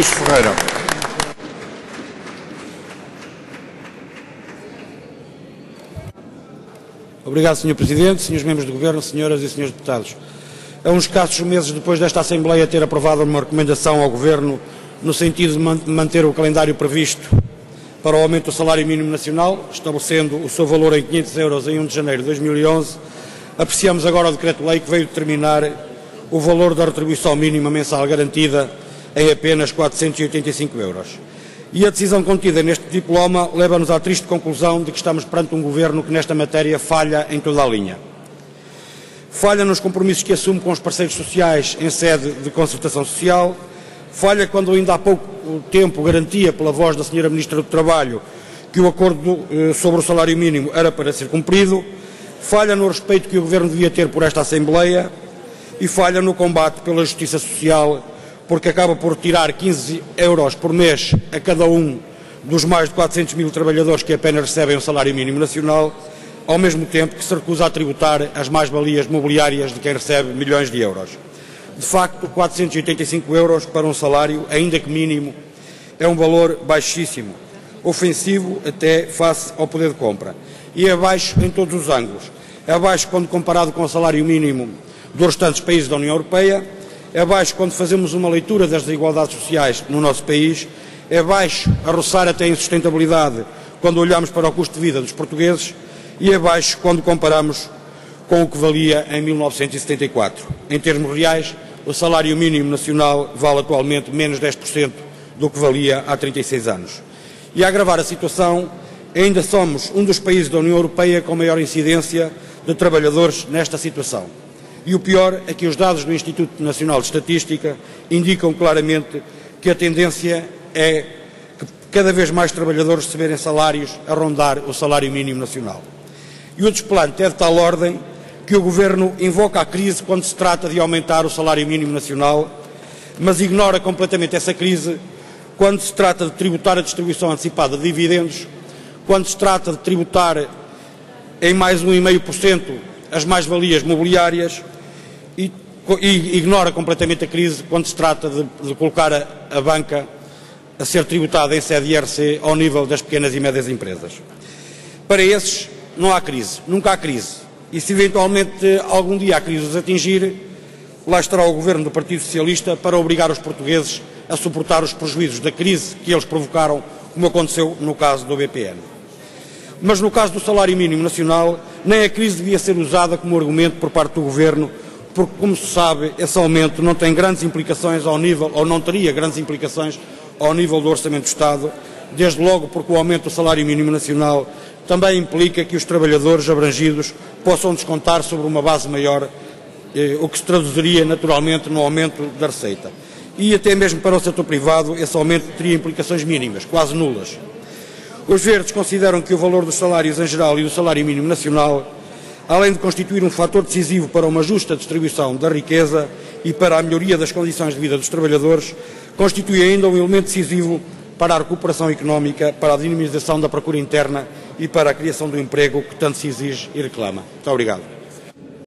Ferreira. Obrigado, Sr. Presidente, Srs. Membros do Governo, Senhoras e Srs. Deputados. A uns escassos meses depois desta Assembleia ter aprovado uma recomendação ao Governo no sentido de manter o calendário previsto para o aumento do salário mínimo nacional, estabelecendo o seu valor em 500 euros em 1 de janeiro de 2011, apreciamos agora o Decreto-Lei que veio determinar o valor da retribuição mínima mensal garantida em apenas 485 euros. E a decisão contida neste diploma leva-nos à triste conclusão de que estamos perante um Governo que nesta matéria falha em toda a linha. Falha nos compromissos que assume com os parceiros sociais em sede de concertação social, falha quando ainda há pouco tempo garantia pela voz da Sra. Ministra do Trabalho que o acordo sobre o salário mínimo era para ser cumprido, falha no respeito que o Governo devia ter por esta Assembleia e falha no combate pela justiça social, porque acaba por tirar 15 euros por mês a cada um dos mais de 400 mil trabalhadores que apenas recebem o salário mínimo nacional, ao mesmo tempo que se recusa a tributar as mais-valias mobiliárias de quem recebe milhões de euros. De facto, 485 euros para um salário, ainda que mínimo, é um valor baixíssimo, ofensivo até face ao poder de compra. E é baixo em todos os ângulos. É baixo quando comparado com o salário mínimo dos restantes países da União Europeia, é baixo quando fazemos uma leitura das desigualdades sociais no nosso país, é baixo a roçar até a insustentabilidade quando olhamos para o custo de vida dos portugueses e é baixo quando comparamos com o que valia em 1974. Em termos reais, o salário mínimo nacional vale atualmente menos 10% do que valia há 36 anos. E a agravar a situação, ainda somos um dos países da União Europeia com maior incidência de trabalhadores nesta situação. E o pior é que os dados do Instituto Nacional de Estatística indicam claramente que a tendência é que cada vez mais trabalhadores receberem salários a rondar o salário mínimo nacional. E o desplante é de tal ordem que o Governo invoca a crise quando se trata de aumentar o salário mínimo nacional, mas ignora completamente essa crise quando se trata de tributar a distribuição antecipada de dividendos, quando se trata de tributar em mais 1,5% as mais-valias mobiliárias e ignora completamente a crise quando se trata de colocar a banca a ser tributada em sede IRC ao nível das pequenas e médias empresas. Para esses não há crise, nunca há crise. E se eventualmente algum dia a crise os atingir, lá estará o Governo do Partido Socialista para obrigar os portugueses a suportar os prejuízos da crise que eles provocaram, como aconteceu no caso do BPN. Mas no caso do salário mínimo nacional, nem a crise devia ser usada como argumento por parte do Governo, porque, como se sabe, esse aumento não tem grandes implicações ao nível, ou não teria grandes implicações ao nível do Orçamento do Estado, desde logo porque o aumento do salário mínimo nacional também implica que os trabalhadores abrangidos possam descontar sobre uma base maior, o que se traduziria naturalmente no aumento da receita. E até mesmo para o setor privado, esse aumento teria implicações mínimas, quase nulas. Os verdes consideram que o valor dos salários em geral e do salário mínimo nacional, além de constituir um fator decisivo para uma justa distribuição da riqueza e para a melhoria das condições de vida dos trabalhadores, constitui ainda um elemento decisivo para a recuperação económica, para a dinamização da procura interna e para a criação do emprego que tanto se exige e reclama. Muito obrigado.